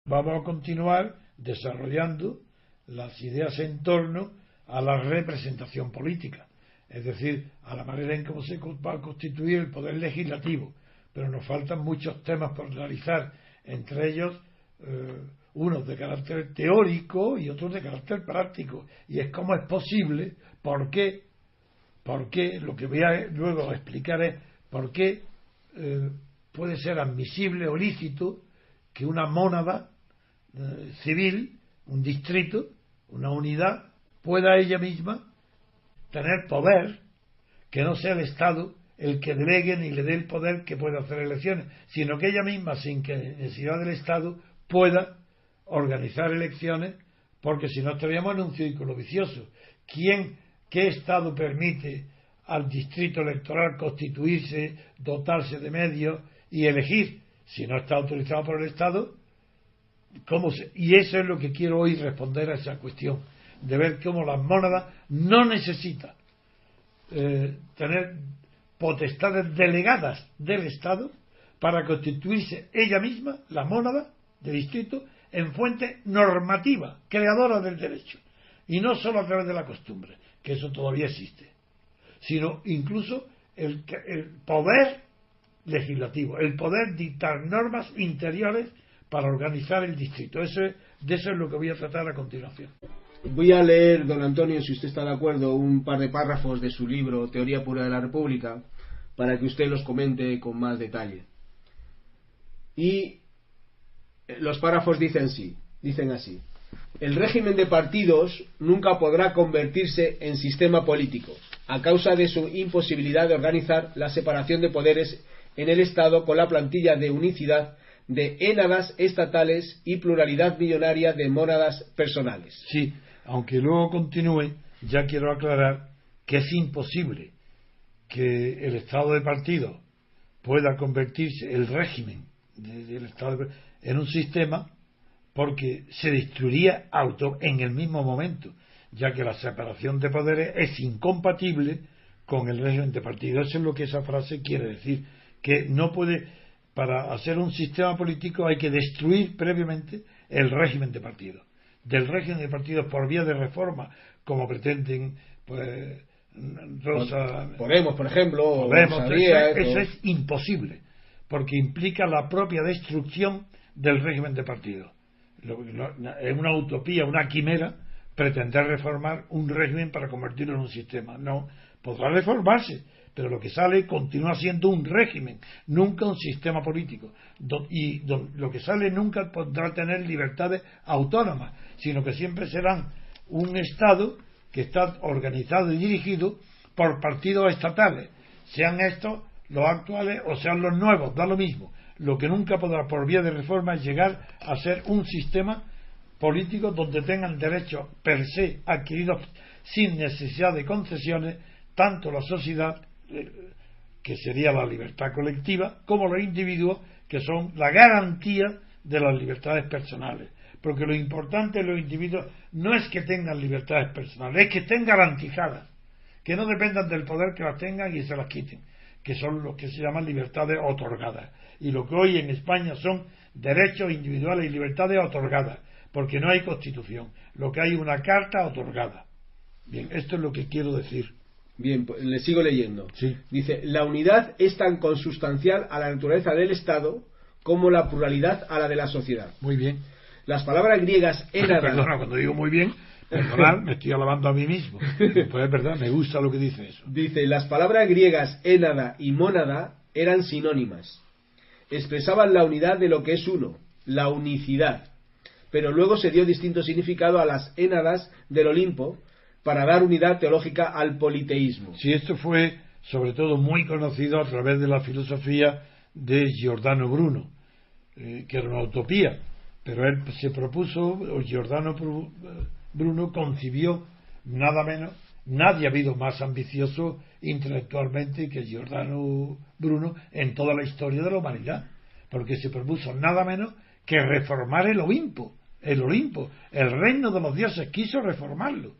Vamos a continuar desarrollando las ideas en torno a la representación política, es decir, a la manera en cómo se va a constituir el poder legislativo. Pero nos faltan muchos temas por realizar, entre ellos unos de carácter teórico y otros de carácter práctico. Y es cómo es posible, por qué, lo que voy a luego explicar es por qué puede ser admisible o lícito que una mónada civil, un distrito, una unidad, pueda ella misma tener poder, que no sea el Estado el que delegue ni le dé el poder que pueda hacer elecciones, sino que ella misma, sin que necesidad del Estado, pueda organizar elecciones, porque si no estaríamos en un círculo vicioso. ¿Qué Estado permite al distrito electoral constituirse, dotarse de medios y elegir? Si no está autorizado por el Estado, y eso es lo que quiero hoy responder a esa cuestión, de ver cómo las mónadas no necesitan tener potestades delegadas del Estado para constituirse ella misma, la mónada de distrito, en fuente normativa, creadora del derecho, y no solo a través de la costumbre, que eso todavía existe, sino incluso el poder legislativo, el poder dictar normas interiores para organizar el distrito. De eso es lo que voy a tratar a continuación. Voy a leer, don Antonio, si usted está de acuerdo, un par de párrafos de su libro Teoría Pura de la República, para que usted los comente con más detalle. Y los párrafos dicen así: el régimen de partidos nunca podrá convertirse en sistema político, a causa de su imposibilidad de organizar la separación de poderes en el Estado con la plantilla de unicidad de énadas estatales y pluralidad millonaria de mónadas personales. Sí, aunque luego continúe, ya quiero aclarar que es imposible que el Estado de partido pueda convertirse, el régimen del Estado en un sistema, porque se destruiría en el mismo momento, ya que la separación de poderes es incompatible con el régimen de partido. Eso es lo que esa frase quiere decir, que no puede, para hacer un sistema político hay que destruir previamente el régimen de partido. Del régimen de partidos por vía de reforma, como pretenden Podemos, por ejemplo, eso es imposible, porque implica la propia destrucción del régimen de partido. Es una utopía, una quimera pretender reformar un régimen para convertirlo en un sistema. No, podrá reformarse, pero lo que sale continúa siendo un régimen, nunca un sistema político. Y lo que sale nunca podrá tener libertades autónomas, sino que siempre serán un Estado que está organizado y dirigido por partidos estatales, sean estos los actuales o sean los nuevos, da lo mismo. Lo que nunca podrá por vía de reforma es llegar a ser un sistema político donde tengan derechos per se adquiridos sin necesidad de concesiones tanto la sociedad, que sería la libertad colectiva, como los individuos, que son la garantía de las libertades personales. Porque lo importante en los individuos no es que tengan libertades personales, es que estén garantizadas, que no dependan del poder que las tengan y se las quiten, que son los que se llaman libertades otorgadas. Y lo que hoy en España son derechos individuales y libertades otorgadas, porque no hay constitución, lo que hay es una carta otorgada. Bien, esto es lo que quiero decir. Bien, pues le sigo leyendo. Sí. Dice: la unidad es tan consustancial a la naturaleza del Estado como la pluralidad a la de la sociedad. Muy bien. Las palabras griegas énada... Perdona, cuando digo muy bien, perdonad, me estoy alabando a mí mismo. Pues es verdad, me gusta lo que dice eso. Dice: las palabras griegas énada y mónada eran sinónimas. Expresaban la unidad de lo que es uno, la unicidad. Pero luego se dio distinto significado a las énadas del Olimpo para dar unidad teológica al politeísmo. Sí, esto fue sobre todo muy conocido a través de la filosofía de Giordano Bruno, que era una utopía, pero él se propuso, o Giordano Bruno concibió nada menos, nadie ha habido más ambicioso intelectualmente que Giordano Bruno en toda la historia de la humanidad, porque se propuso nada menos que reformar el Olimpo, el reino de los dioses, quiso reformarlo.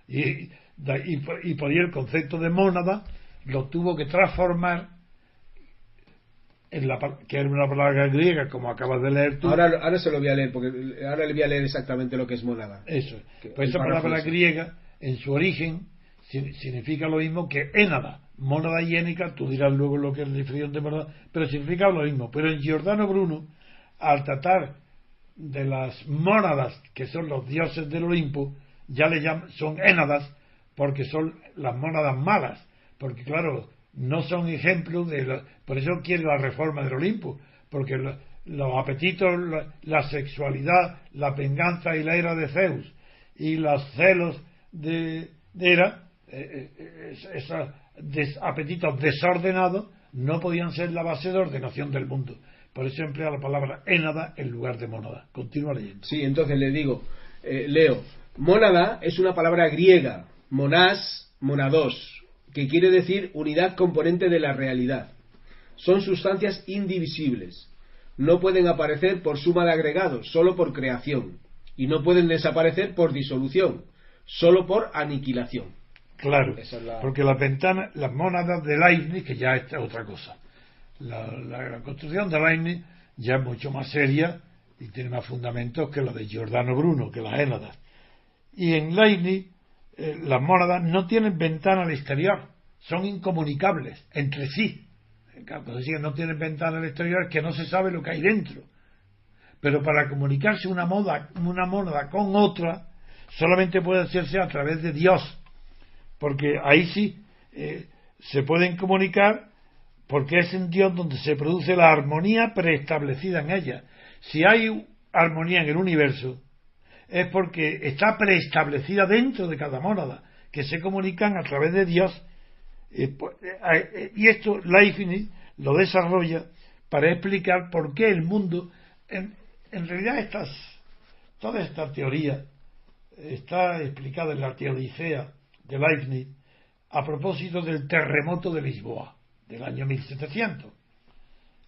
Y por ahí el concepto de mónada lo tuvo que transformar que era una palabra griega, como acabas de leer tú. Ahora se lo voy a leer, porque ahora le voy a leer exactamente lo que es mónada. Eso. Pues esa palabra griega, en su origen, significa lo mismo que énada. Mónada y énica, tú dirás luego lo que es la definición de mónada, pero significa lo mismo. Pero en Giordano Bruno, al tratar de las mónadas, que son los dioses del Olimpo, ya le llaman, son énadas, porque son las mónadas malas, porque claro, no son ejemplos por eso quiere la reforma del Olimpo, porque los apetitos, la sexualidad, la venganza y la ira de Zeus y los celos de Hera, esos apetitos desordenados no podían ser la base de ordenación del mundo. Por eso emplea la palabra énada en lugar de mónada. Continúa leyendo. Sí, entonces le digo, leo, mónada es una palabra griega, monás, monados, que quiere decir unidad componente de la realidad. Son sustancias indivisibles. No pueden aparecer por suma de agregados, solo por creación. Y no pueden desaparecer por disolución, solo por aniquilación. Claro, porque las mónadas de Leibniz, que ya es otra cosa. La construcción de Leibniz ya es mucho más seria y tiene más fundamentos que la de Giordano Bruno, que las énadas. Y en Leibniz las mónadas no tienen ventana al exterior, son incomunicables entre sí. Cuando se dice que no tienen ventana al exterior es que no se sabe lo que hay dentro. Pero para comunicarse una mónada con otra, solamente puede hacerse a través de Dios, porque ahí sí se pueden comunicar, porque es en Dios donde se produce la armonía preestablecida en ella. Si hay armonía en el universo, es porque está preestablecida dentro de cada mónada, que se comunican a través de Dios. Y esto Leibniz lo desarrolla para explicar por qué el mundo, en realidad toda esta teoría está explicada en la Teodicea de Leibniz a propósito del terremoto de Lisboa del año 1700.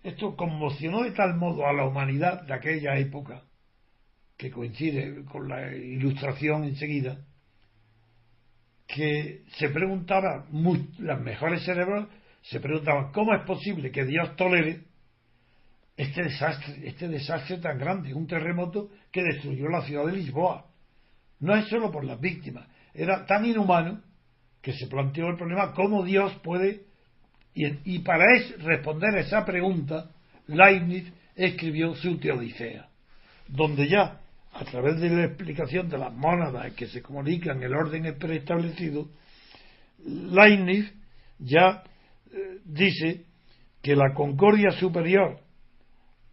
Esto conmocionó de tal modo a la humanidad de aquella época, que coincide con la Ilustración enseguida, que se preguntaba, los mejores cerebros se preguntaban cómo es posible que Dios tolere este desastre tan grande, un terremoto que destruyó la ciudad de Lisboa. No es solo por las víctimas, era tan inhumano que se planteó el problema cómo Dios puede, y para responder a esa pregunta Leibniz escribió su Teodicea, donde ya a través de la explicación de las mónadas que se comunican en el orden preestablecido, Leibniz ya dice que la concordia superior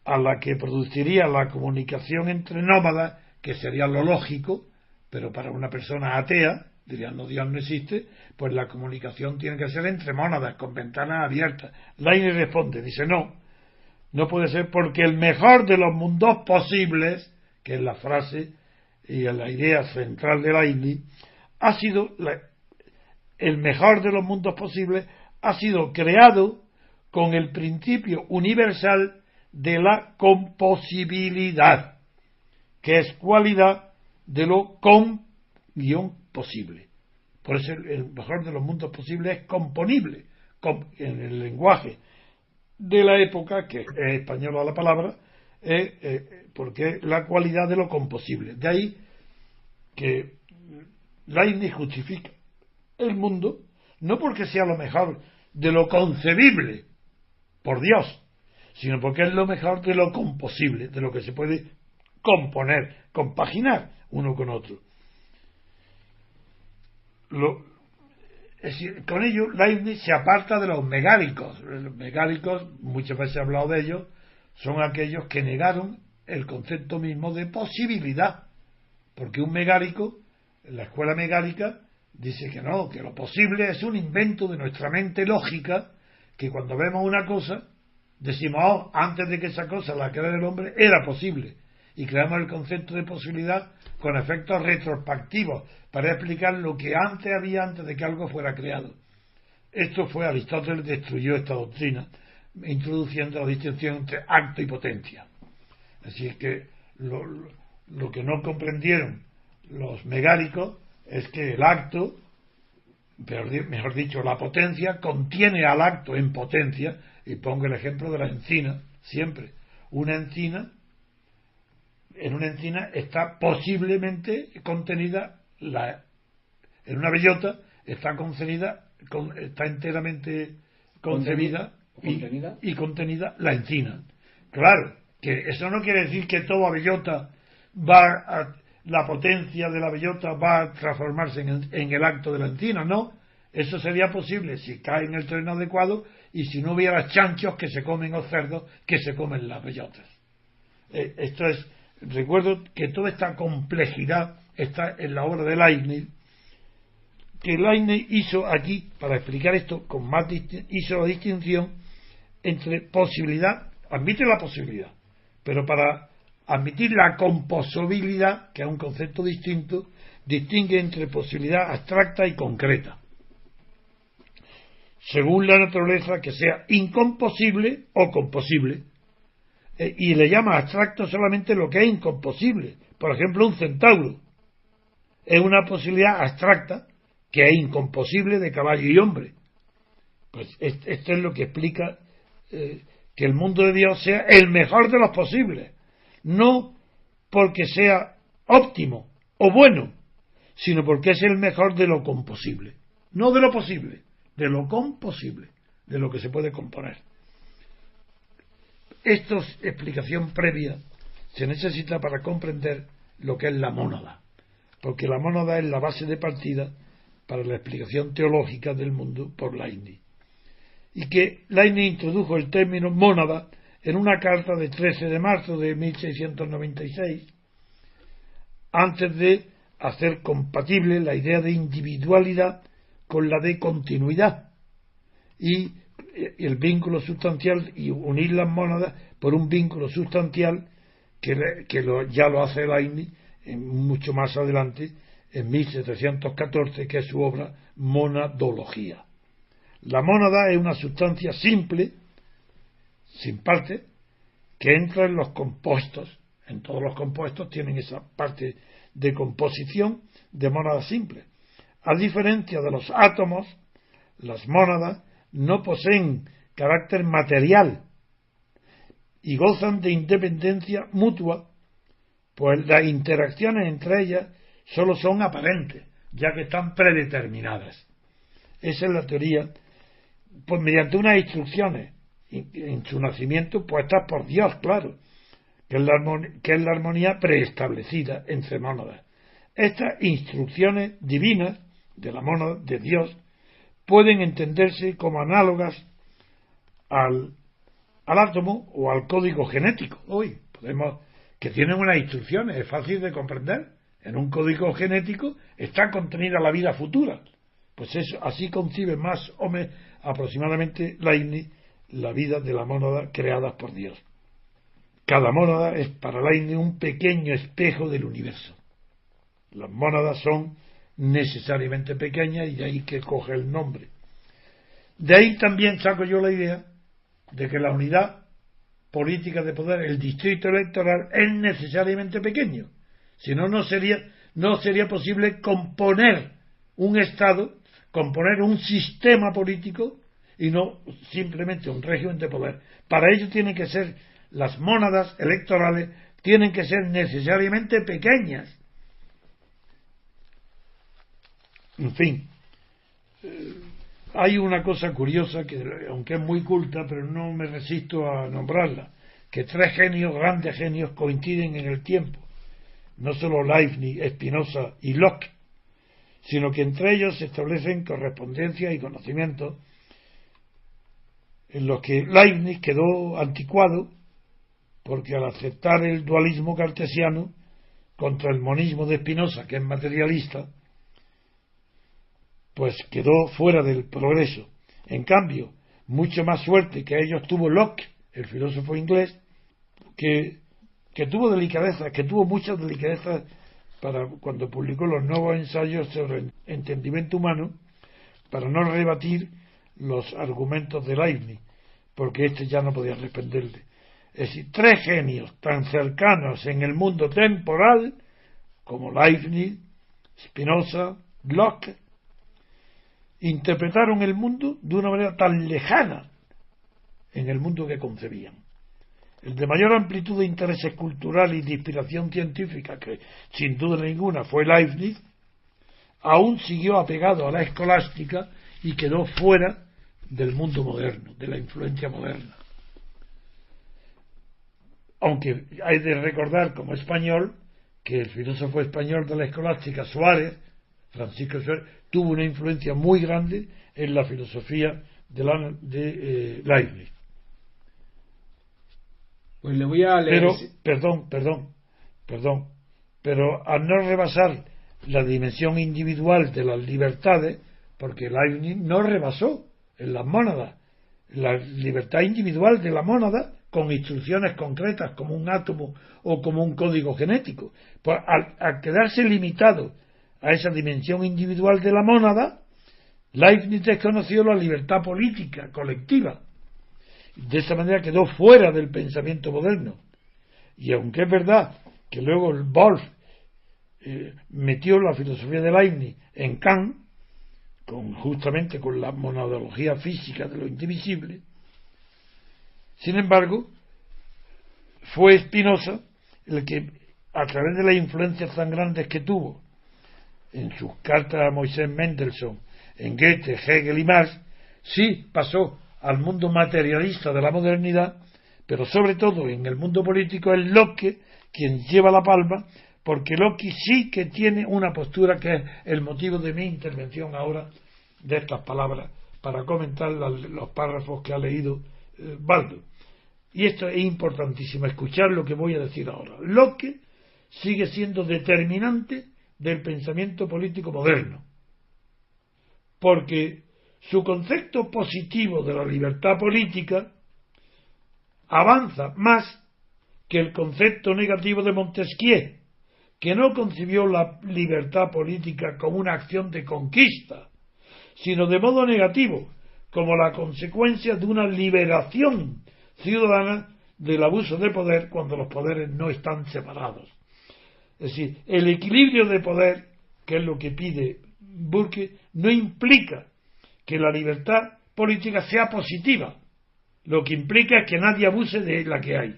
a la que produciría la comunicación entre nómadas, que sería lo lógico, pero para una persona atea, dirían no, Dios no existe, pues la comunicación tiene que ser entre mónadas, con ventanas abiertas. Leibniz responde, dice no puede ser, porque el mejor de los mundos posibles, que es la frase y la idea central de Leibniz, ha sido el mejor de los mundos posibles ha sido creado con el principio universal de la composibilidad, que es cualidad de lo posible. Por eso el mejor de los mundos posibles es componible, en el lenguaje de la época, que es española la palabra, porque es la cualidad de lo composible. De ahí que Leibniz justifica el mundo no porque sea lo mejor de lo concebible por Dios, sino porque es lo mejor de lo composible, de lo que se puede componer, compaginar uno con otro. Con ello Leibniz se aparta de los megáricos. Los megáricos, muchas veces he hablado de ellos, son aquellos que negaron el concepto mismo de posibilidad, porque un megárico, en la escuela megárica, dice que no, que lo posible es un invento de nuestra mente lógica, que cuando vemos una cosa decimos, antes de que esa cosa la creara el hombre era posible, y creamos el concepto de posibilidad con efectos retrospectivos para explicar lo que antes de que algo fuera creado. Esto fue Aristóteles, destruyó esta doctrina introduciendo la distinción entre acto y potencia. Así es que lo que no comprendieron los megáricos es que el acto, mejor dicho, la potencia contiene al acto en potencia, Y pongo el ejemplo de la encina, siempre. En una encina está posiblemente contenida, en una bellota está está enteramente concebida y contenida la encina. Claro, que eso no quiere decir que toda bellota la potencia de la bellota va a transformarse en el acto de la encina, no. Eso sería posible si cae en el terreno adecuado y si no hubiera chanchos que se comen o cerdos que se comen las bellotas. Recuerdo que toda esta complejidad está en la obra de Leibniz, que Leibniz hizo aquí, para explicar esto con más hizo la distinción entre posibilidad, admite la posibilidad, pero para admitir la composabilidad, que es un concepto distinto, distingue entre posibilidad abstracta y concreta, según la naturaleza, que sea incomposible o composible, y le llama abstracto solamente lo que es incomposible. Por ejemplo, un centauro es una posibilidad abstracta que es incomposible de caballo y hombre. Pues esto es lo que explica que el mundo de Dios sea el mejor de los posibles, no porque sea óptimo o bueno, sino porque es el mejor de lo composible, no de lo posible, de lo composible, de lo que se puede componer. Esta explicación previa se necesita para comprender lo que es la mónada, porque la mónada es la base de partida para la explicación teológica del mundo por Leibniz, y que Leibniz introdujo el término mónada en una carta de 13 de marzo de 1696, antes de hacer compatible la idea de individualidad con la de continuidad y el vínculo sustancial, y unir las mónadas por un vínculo sustancial ya lo hace Leibniz mucho más adelante, en 1714, que es su obra Monadología. La mónada es una sustancia simple, sin parte, que entra en los compuestos. En todos los compuestos tienen esa parte de composición de mónada simple. A diferencia de los átomos, las mónadas no poseen carácter material y gozan de independencia mutua, pues las interacciones entre ellas solo son aparentes, ya que están predeterminadas. Esa es la teoría, pues mediante unas instrucciones en su nacimiento puestas por Dios, claro, que es la armonía preestablecida entre mónadas. Estas instrucciones divinas de la mónada de Dios pueden entenderse como análogas al átomo o al código genético. Hoy que tienen unas instrucciones, es fácil de comprender. En un código genético está contenida la vida futura. Pues eso, así concibe más o menos aproximadamente Leibniz la vida de la mónada creada por Dios. Cada mónada es para Leibniz un pequeño espejo del universo. Las mónadas son necesariamente pequeñas y de ahí que coge el nombre. De ahí también saco yo la idea de que la unidad política de poder, el distrito electoral, es necesariamente pequeño. Si no, no sería posible componer un Estado, componer un sistema político y no simplemente un régimen de poder. Para ello tienen que ser las mónadas electorales, tienen que ser necesariamente pequeñas. En fin, hay una cosa curiosa que, aunque es muy culta, pero no me resisto a nombrarla, que tres grandes genios, coinciden en el tiempo. No solo Leibniz, Spinoza y Locke, sino que entre ellos se establecen correspondencias y conocimientos en los que Leibniz quedó anticuado, porque al aceptar el dualismo cartesiano contra el monismo de Spinoza, que es materialista, pues quedó fuera del progreso. En cambio, mucho más suerte que ellos tuvo Locke, el filósofo inglés, que tuvo mucha delicadeza para cuando publicó los nuevos ensayos sobre el entendimiento humano, para no rebatir los argumentos de Leibniz, porque este ya no podía responderle. Es decir, tres genios tan cercanos en el mundo temporal como Leibniz, Spinoza, Locke, interpretaron el mundo de una manera tan lejana en el mundo que concebían. El de mayor amplitud de intereses culturales y de inspiración científica, que sin duda ninguna fue Leibniz, aún siguió apegado a la escolástica y quedó fuera del mundo moderno, de la influencia moderna. Aunque hay de recordar como español que el filósofo español de la escolástica, Suárez, Francisco Suárez, tuvo una influencia muy grande en la filosofía de Leibniz. Pues le voy a leer. Pero, pero al no rebasar la dimensión individual de las libertades, porque Leibniz no rebasó en las mónadas la libertad individual de la mónada con instrucciones concretas como un átomo o como un código genético. Pues al quedarse limitado a esa dimensión individual de la mónada, Leibniz desconoció la libertad política colectiva. De esa manera quedó fuera del pensamiento moderno. Y aunque es verdad que luego el Wolff metió la filosofía de Leibniz en Kant, justamente con la monadología física de lo indivisible, sin embargo, fue Spinoza el que, a través de las influencias tan grandes que tuvo en sus cartas a Moisés Mendelssohn, en Goethe, Hegel y Marx, sí pasó al mundo materialista de la modernidad, pero sobre todo en el mundo político es Locke quien lleva la palma, porque Locke sí que tiene una postura que es el motivo de mi intervención ahora de estas palabras para comentar los párrafos que ha leído Baldo. Y esto es importantísimo, escuchar lo que voy a decir ahora. Locke sigue siendo determinante del pensamiento político moderno, porque su concepto positivo de la libertad política avanza más que el concepto negativo de Montesquieu, que no concibió la libertad política como una acción de conquista, sino de modo negativo, como la consecuencia de una liberación ciudadana del abuso de poder cuando los poderes no están separados. Es decir, el equilibrio de poder, que es lo que pide Burke, no implica que la libertad política sea positiva. Lo que implica es que nadie abuse de la que hay.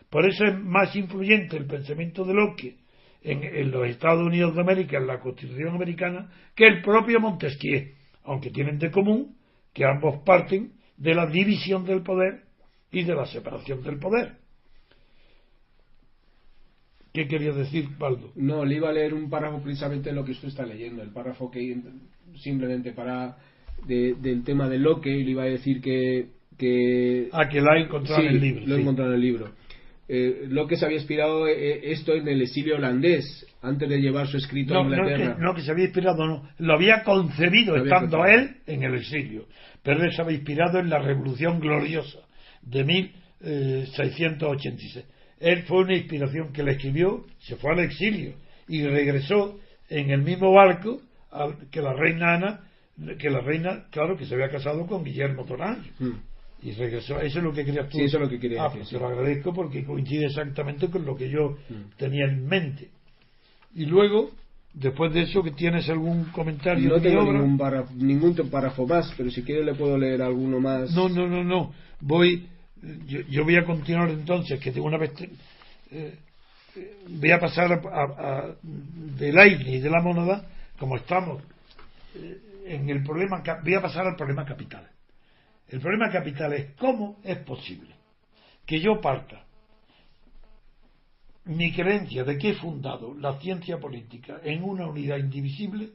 Por eso es más influyente el pensamiento de Locke en los Estados Unidos de América, en la Constitución americana, que el propio Montesquieu, aunque tienen de común que ambos parten de la división del poder y de la separación del poder. ¿Qué quería decir, Baldo? No, le iba a leer un párrafo precisamente de lo que usted está leyendo, el párrafo que simplemente del tema de Locke, y le iba a decir que la he encontrado en el libro. Lo he encontrado en el libro. Locke se había inspirado esto en el exilio holandés, antes de llevar su escrito a Inglaterra. No, que se había inspirado, no. Lo había concebido estando él en el exilio. Pero él se había inspirado en la Revolución Gloriosa de 1686. Él fue una inspiración que le escribió, se fue al exilio y regresó en el mismo barco que la reina Ana, claro, que se había casado con Guillermo Toral. Y regresó. Eso es lo que querías tú. Sí, eso es lo que quería decir. Pues te lo agradezco porque coincide exactamente con lo que yo tenía en mente. Y luego, después de eso, ¿que tienes algún comentario? No tengo ningún párrafo más, pero si quiere le puedo leer alguno más. No. Yo voy a continuar entonces, que de una vez voy a pasar de Leibniz y de la mónada, como estamos en el problema, voy a pasar al problema capital. El problema capital es cómo es posible que yo parta mi creencia de que he fundado la ciencia política en una unidad indivisible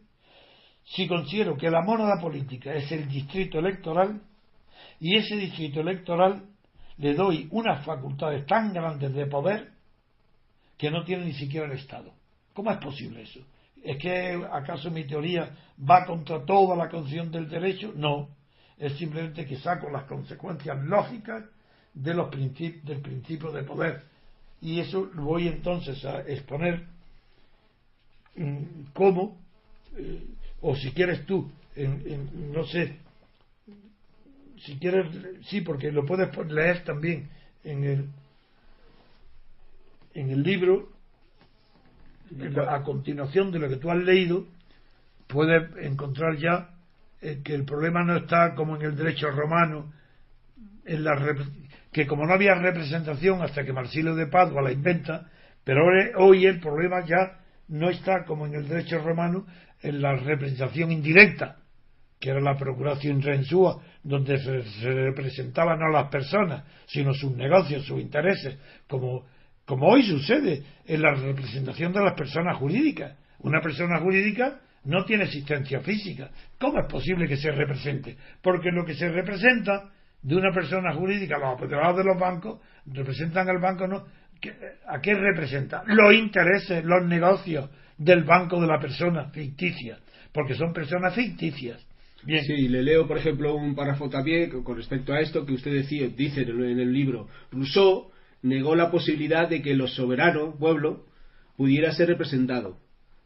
si considero que la mónada política es el distrito electoral y ese distrito electoral le doy unas facultades tan grandes de poder que no tiene ni siquiera el Estado. ¿Cómo es posible eso? ¿Es que acaso mi teoría va contra toda la concepción del derecho? No. Es simplemente que saco las consecuencias lógicas de del principio de poder. Y eso voy entonces a exponer cómo, o si quieres tú, no sé, si quieres, sí, porque lo puedes leer también en el libro, a continuación de lo que tú has leído, puedes encontrar ya que el problema no está como en el derecho romano, que como no había representación hasta que Marsilio de Padua la inventa, pero hoy el problema ya no está como en el derecho romano en la representación indirecta, que era la procuración rensua, donde se representaban no las personas, sino sus negocios, sus intereses, como hoy sucede en la representación de las personas jurídicas. Una persona jurídica no tiene existencia física. ¿Cómo es posible que se represente? Porque lo que se representa de una persona jurídica, los apoderados de los bancos representan al banco, ¿no? ¿A qué representa? Los intereses, los negocios del banco de la persona ficticia, porque son personas ficticias. Bien. Sí, le leo, por ejemplo, un párrafo también con respecto a esto que usted dice en el libro. Rousseau negó la posibilidad de que el soberano pueblo pudiera ser representado,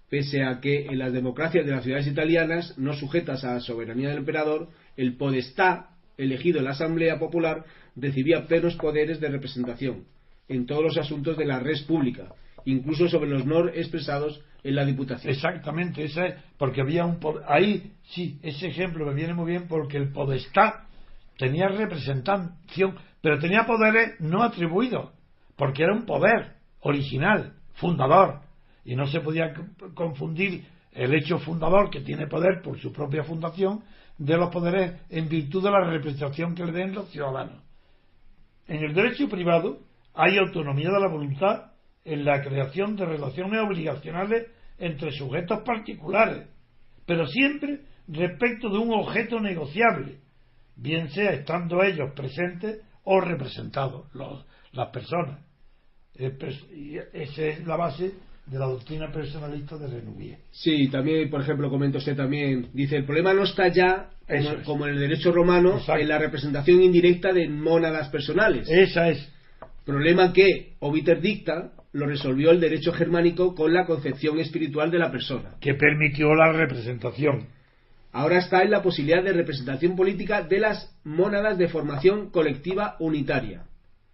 pese a que en las democracias de las ciudades italianas, no sujetas a la soberanía del emperador, el podestá elegido en la Asamblea Popular recibía plenos poderes de representación en todos los asuntos de la res pública, incluso sobre los no expresados en la Diputación. Exactamente, porque había un poder. Ahí sí, ese ejemplo me viene muy bien, porque el podestá tenía representación, pero tenía poderes no atribuidos, porque era un poder original, fundador, y no se podía confundir el hecho fundador, que tiene poder por su propia fundación, de los poderes en virtud de la representación que le den los ciudadanos. En el derecho privado hay autonomía de la voluntad en la creación de relaciones obligacionales entre sujetos particulares, pero siempre respecto de un objeto negociable, bien sea estando ellos presentes o representados, las personas. Esa es la base de la doctrina personalista de Renouvier. Sí, también, por ejemplo, comenta usted también, dice, el problema no está ya, como en el derecho romano, en la representación indirecta de mónadas personales. Esa es. Problema que, obiter dicta, lo resolvió el derecho germánico con la concepción espiritual de la persona, que permitió la representación. Ahora está en la posibilidad de representación política de las mónadas de formación colectiva unitaria,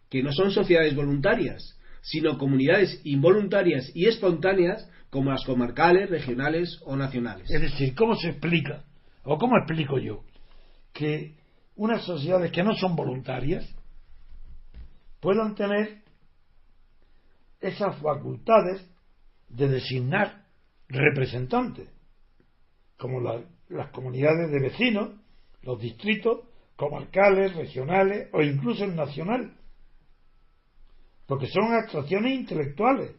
que no son sociedades voluntarias, sino comunidades involuntarias y espontáneas como las comarcales, regionales o nacionales. Es decir, ¿cómo se explica, o cómo explico yo, que unas sociedades que no son voluntarias puedan tener esas facultades de designar representantes, como las comunidades de vecinos, los distritos comarcales, regionales o incluso el nacional? Porque son abstracciones intelectuales.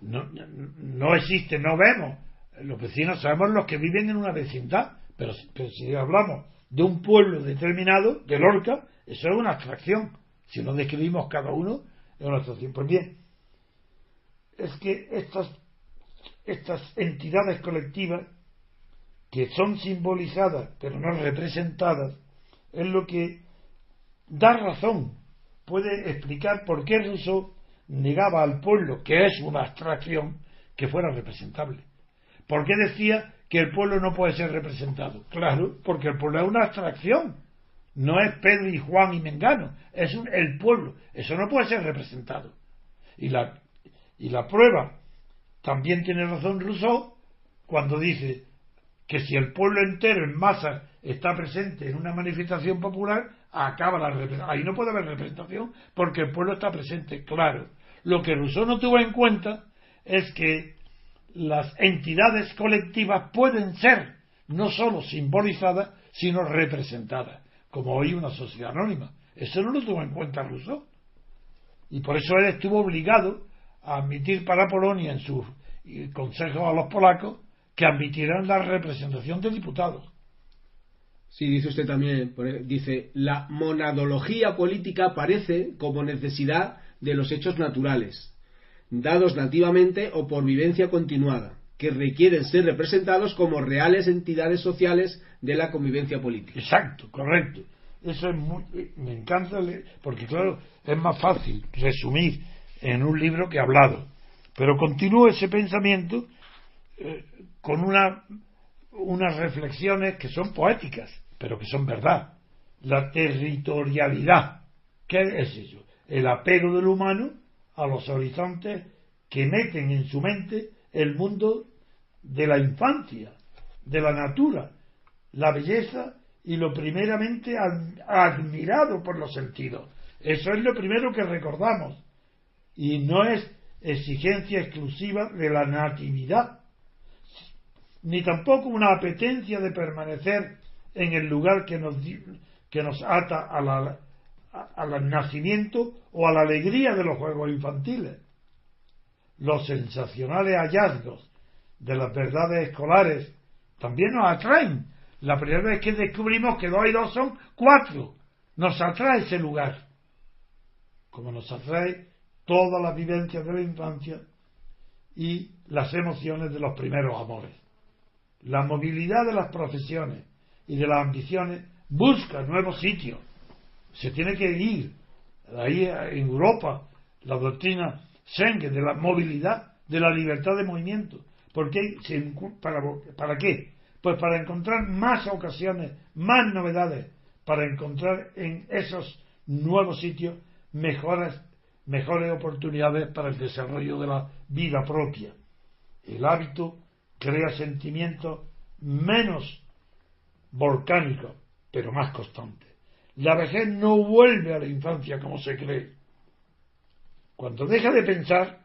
No existe, no vemos. Los vecinos sabemos los que viven en una vecindad, pero si hablamos de un pueblo determinado, de Lorca, eso es una abstracción. Si lo describimos cada uno, es una abstracción. Pues bien, es que estas entidades colectivas que son simbolizadas pero no representadas es lo que da razón, puede explicar por qué Rousseau negaba al pueblo, que es una abstracción, que fuera representable. ¿Por qué decía que el pueblo no puede ser representado? Claro, porque el pueblo es una abstracción, no es Pedro y Juan y Mengano, es el pueblo, eso no puede ser representado. Y la prueba, también tiene razón Rousseau cuando dice que si el pueblo entero en masa está presente en una manifestación popular, acaba la representación. Ahí no puede haber representación porque el pueblo está presente, claro. Lo que Rousseau no tuvo en cuenta es que las entidades colectivas pueden ser no solo simbolizadas, sino representadas, como hoy una sociedad anónima. Eso no lo tuvo en cuenta Rousseau. Y por eso él estuvo obligado a admitir para Polonia en sus consejos a los polacos que admitieran la representación de diputados. Sí, dice usted también, dice, la monadología política aparece como necesidad de los hechos naturales, dados nativamente o por vivencia continuada, que requieren ser representados como reales entidades sociales de la convivencia política. Exacto, correcto. Eso es me encanta porque claro, es más fácil resumir en un libro que hablado. Pero continúo ese pensamiento con unas reflexiones que son poéticas, pero que son verdad. La territorialidad, ¿qué es eso? El apego del humano a los horizontes que meten en su mente el mundo de la infancia, de la natura, la belleza y lo primeramente admirado por los sentidos. Eso es lo primero que recordamos, y no es exigencia exclusiva de la natividad, ni tampoco una apetencia de permanecer en el lugar que nos ata al nacimiento o a la alegría de los juegos infantiles. Los sensacionales hallazgos de las verdades escolares también nos atraen. La primera vez que descubrimos que 2 y 2 son 4, nos atrae ese lugar, como nos atrae todas las vivencias de la infancia y las emociones de los primeros amores. La movilidad de las profesiones y de las ambiciones busca nuevos sitios. Se tiene que ir. Ahí en Europa, la doctrina Schengen de la movilidad, de la libertad de movimiento. ¿Para qué? Pues para encontrar más ocasiones, más novedades, para encontrar en esos nuevos sitios mejores oportunidades para el desarrollo de la vida propia. El hábito crea sentimientos menos volcánicos, pero más constantes. La vejez no vuelve a la infancia como se cree. Cuando deja de pensar,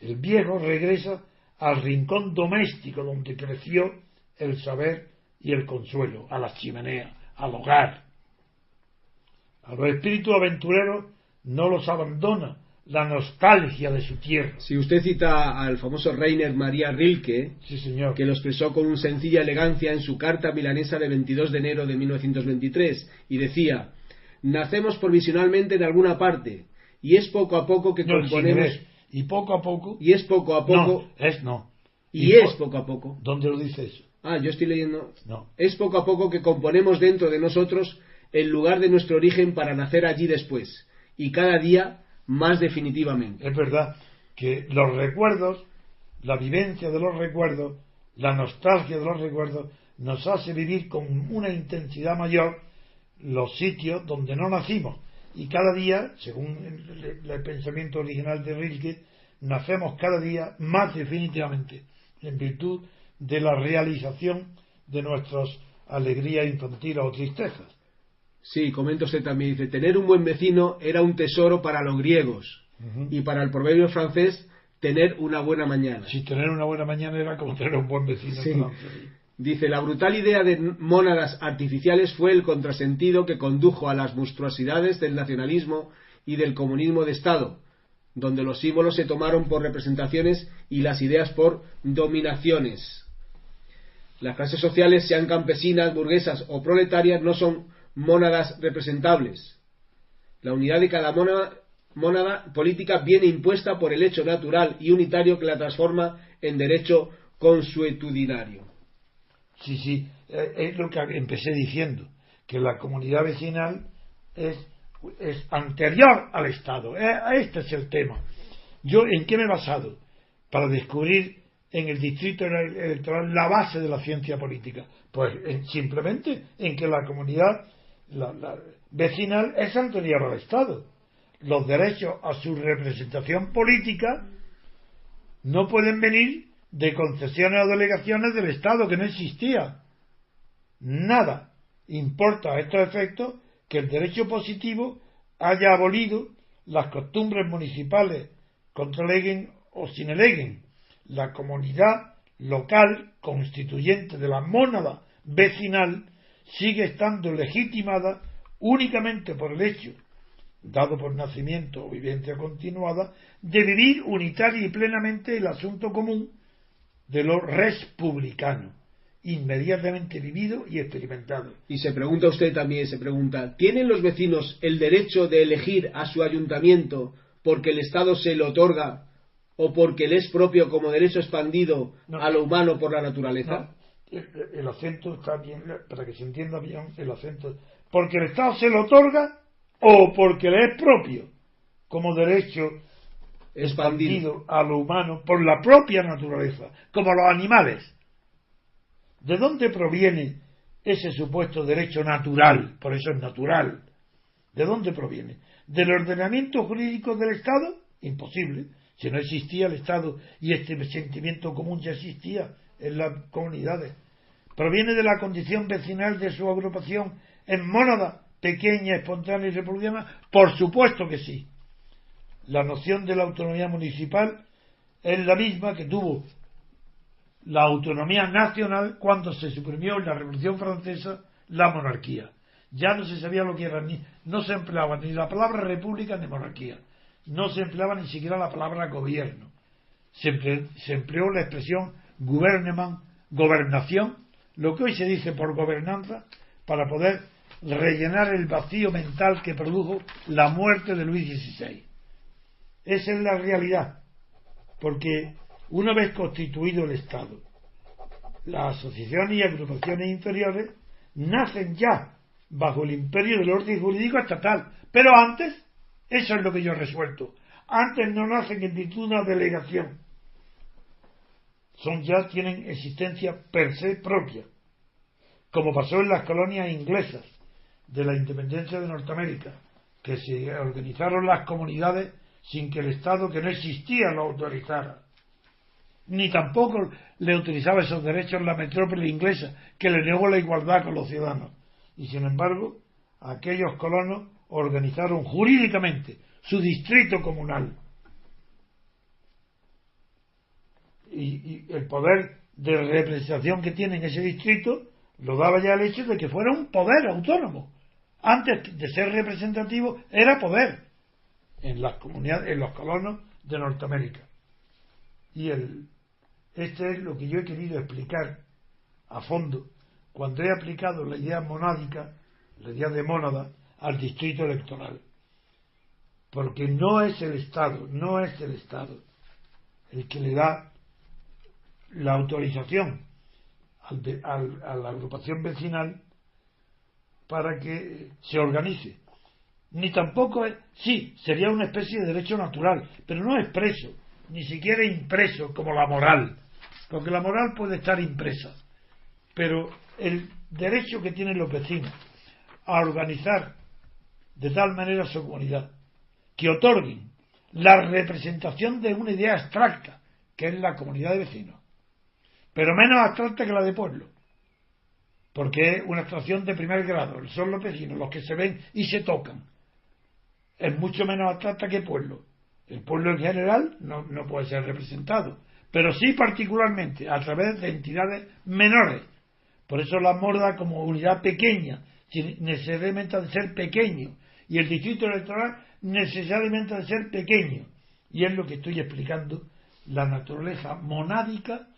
el viejo regresa al rincón doméstico donde creció el saber y el consuelo, a la chimenea, al hogar. A los espíritus aventureros no los abandona la nostalgia de su tierra. Si usted cita al famoso Rainer Maria Rilke, sí, señor, que lo expresó con una sencilla elegancia en su carta milanesa de 22 de enero de 1923, y decía: nacemos provisionalmente en alguna parte, y es poco a poco que componemos... Y poco a poco... Y es poco a poco... No. Y es poco a poco... ¿Dónde lo dice eso? Yo estoy leyendo... No. Es poco a poco que componemos dentro de nosotros el lugar de nuestro origen para nacer allí después, y cada día más definitivamente. Es verdad que los recuerdos, la vivencia de los recuerdos, la nostalgia de los recuerdos, nos hace vivir con una intensidad mayor los sitios donde no nacimos. Y cada día, según el pensamiento original de Rilke, nacemos cada día más definitivamente, en virtud de la realización de nuestras alegrías infantiles o tristezas. Sí, comenta usted también, dice: tener un buen vecino era un tesoro para los griegos, y para el proverbio francés, tener una buena mañana. Sí, tener una buena mañana era como tener un buen vecino. Sí. Dice: la brutal idea de mónadas artificiales fue el contrasentido que condujo a las monstruosidades del nacionalismo y del comunismo de Estado, donde los símbolos se tomaron por representaciones y las ideas por dominaciones. Las clases sociales, sean campesinas, burguesas o proletarias, no son mónadas representables. La unidad de cada mónada política viene impuesta por el hecho natural y unitario que la transforma en derecho consuetudinario. Sí, es lo que empecé diciendo, que la comunidad vecinal es anterior al Estado. Este es el tema. ¿Yo en qué me he basado? Para descubrir en el distrito electoral la base de la ciencia política. Pues simplemente en que la comunidad la vecinal es anterior al Estado. Los derechos a su representación política no pueden venir de concesiones o delegaciones del Estado, que no existía. Nada importa a estos efectos que el derecho positivo haya abolido las costumbres municipales, contraleguen o sin eleguen. La comunidad local constituyente de la mónada vecinal sigue estando legitimada únicamente por el hecho, dado por nacimiento o vivencia continuada, de vivir unitaria y plenamente el asunto común de lo republicano, inmediatamente vivido y experimentado. Y se pregunta usted también, ¿tienen los vecinos el derecho de elegir a su ayuntamiento porque el Estado se lo otorga o porque le es propio como derecho expandido a lo humano por la naturaleza? No, el acento está bien, para que se entienda bien el acento, porque el Estado se lo otorga o porque le es propio como derecho expandido a lo humano por la propia naturaleza, como los animales. ¿De dónde proviene ese supuesto derecho natural? Por eso es natural. ¿De dónde proviene? ¿Del ordenamiento jurídico del Estado? Imposible. Si no existía el Estado y este sentimiento común ya existía en las comunidades. ¿Proviene de la condición vecinal de su agrupación en mónada, pequeña, espontánea y republicana? Por supuesto que sí. La noción de la autonomía municipal es la misma que tuvo la autonomía nacional cuando se suprimió en la Revolución Francesa la monarquía. Ya no se sabía lo que era, no se empleaba ni la palabra república ni monarquía, no se empleaba ni siquiera la palabra gobierno, se empleó la expresión gouvernement, gobernación, lo que hoy se dice por gobernanza, para poder rellenar el vacío mental que produjo la muerte de Luis XVI. Esa es la realidad, porque una vez constituido el Estado, las asociaciones y agrupaciones inferiores nacen ya bajo el imperio del orden jurídico estatal, pero antes, eso es lo que yo he resuelto, antes no nacen en virtud de una delegación, tienen existencia per se propia, como pasó en las colonias inglesas de la independencia de Norteamérica, que se organizaron las comunidades sin que el Estado, que no existía, lo autorizara, ni tampoco le utilizaba esos derechos la metrópoli inglesa, que le negó la igualdad con los ciudadanos. Y sin embargo, aquellos colonos organizaron jurídicamente su distrito comunal. Y el poder de representación que tiene en ese distrito lo daba ya el hecho de que fuera un poder autónomo. Antes de ser representativo, era poder en las comunidades, en los colonos de Norteamérica. Y este es lo que yo he querido explicar a fondo cuando he aplicado la idea monádica, la idea de mónada, al distrito electoral. Porque no es el Estado el que le da la autorización a la agrupación vecinal para que se organice. Ni tampoco sería una especie de derecho natural, pero no expreso, ni siquiera impreso como la moral, porque la moral puede estar impresa, pero el derecho que tienen los vecinos a organizar de tal manera su comunidad que otorguen la representación de una idea abstracta, que es la comunidad de vecinos, pero menos abstracta que la de pueblo, porque es una abstracción de primer grado, son los vecinos los que se ven y se tocan, es mucho menos abstracta que pueblo. El pueblo en general no puede ser representado, pero sí particularmente a través de entidades menores. Por eso la morda como unidad pequeña, necesariamente ha de ser pequeño, y el distrito electoral necesariamente ha de ser pequeño. Y es lo que estoy explicando, la naturaleza monádica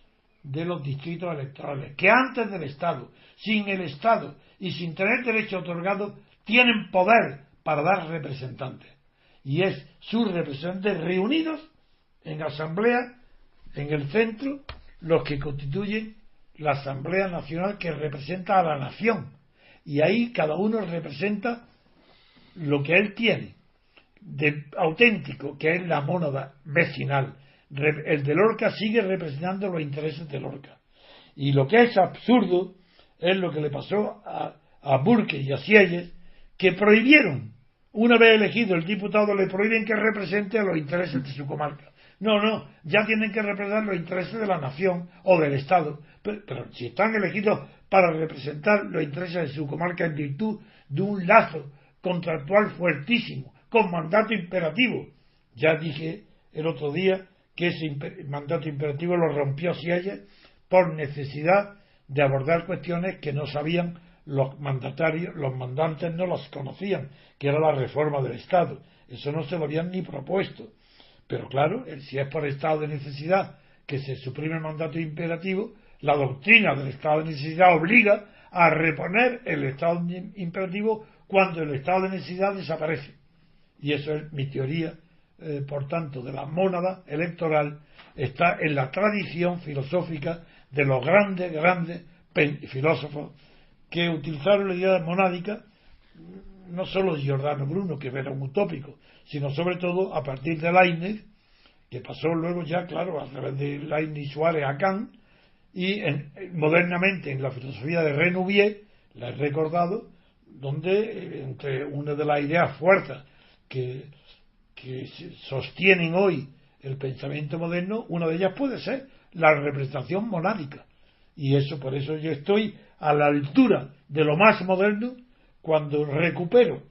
de los distritos electorales, que antes del Estado, sin el Estado y sin tener derecho otorgado, tienen poder para dar representantes. Y es sus representantes reunidos en asamblea, en el centro, los que constituyen la Asamblea Nacional que representa a la nación. Y ahí cada uno representa lo que él tiene de auténtico, que es la mónada vecinal. El de Lorca sigue representando los intereses de Lorca. Y lo que es absurdo es lo que le pasó a Burke y a Sieyes, que prohibieron, una vez elegido el diputado, le prohíben que represente a los intereses de su comarca. No, ya tienen que representar los intereses de la nación o del Estado. Pero si están elegidos para representar los intereses de su comarca en virtud de un lazo contractual fuertísimo, con mandato imperativo. Ya dije el otro día que ese mandato imperativo lo rompió Sieyes por necesidad de abordar cuestiones que no sabían los mandatarios, los mandantes no las conocían, que era la reforma del Estado. Eso no se lo habían ni propuesto. Pero claro, si es por estado de necesidad que se suprime el mandato imperativo, la doctrina del estado de necesidad obliga a reponer el estado imperativo cuando el estado de necesidad desaparece. Y eso es mi teoría, por tanto, de la mónada electoral, está en la tradición filosófica de los grandes filósofos que utilizaron la idea monádica, no solo Giordano Bruno, que era un utópico, sino sobre todo a partir de Leibniz, que pasó luego ya, claro, a través de Leibniz, Suárez a Kant, y modernamente en la filosofía de Renouvier, la he recordado, donde entre una de las ideas fuertes que sostienen hoy el pensamiento moderno, una de ellas puede ser la representación monádica. Y eso, por eso yo estoy a la altura de lo más moderno cuando recupero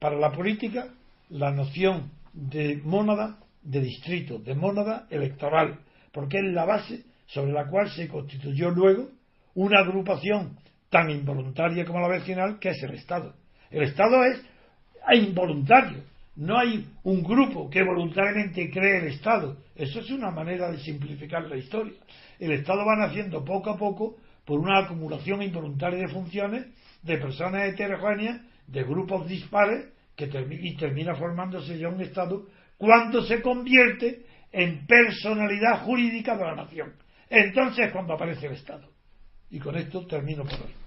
para la política la noción de mónada de distrito, de mónada electoral, porque es la base sobre la cual se constituyó luego una agrupación tan involuntaria como la vecinal, que es el Estado. El Estado es involuntario, no hay un grupo que voluntariamente cree el Estado. Eso es una manera de simplificar la historia. El Estado va naciendo poco a poco por una acumulación involuntaria de funciones de personas heterogéneas, de grupos dispares, y termina formándose ya un Estado cuando se convierte en personalidad jurídica de la nación. Entonces, cuando aparece el Estado. Y con esto termino por hoy.